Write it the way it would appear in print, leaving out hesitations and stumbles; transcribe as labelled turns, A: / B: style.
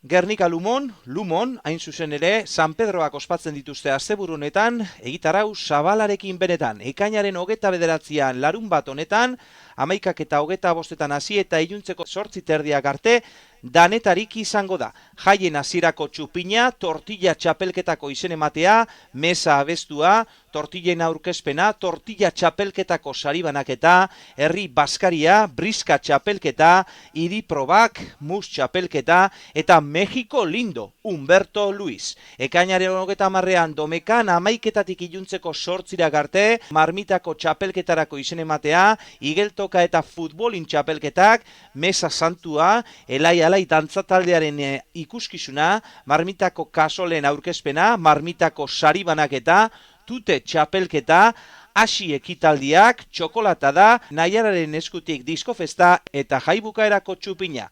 A: Gernika Lumon, hain zuzen ere, San Pedroak ospatzen dituzte asteburu honetan, egitarau zabalarekin benetan. Ekainaren 29an larunbat honetan, 11:25 hasi eta iluntzeko 8:30 arte, danetarik izango da. Jaien hasierako txupina, tortilla txapelketako izen ematea, mesa abestua, tortillen aurkezpena, tortilla txapelketako saribanaketa, herri baskaria, briska txapelketa, iriprobak, mus txapelketa, eta Mexiko lindo, Humberto Luis. Ekainaren 30an Domekan 11:00 iluntzeko 8:00 arte, marmitako txapelketarako izen ematea, igeltoka eta futbolin txapelketak, mesa santua, elai dantzataldearen ikuskizuna, marmitako kasolen aurkezpena, marmitako saribanaketa, tute txapelketa, hasi ekitaldiak, txokolata da, Naiararen eskutik diskofesta eta jaibukaerako txupina.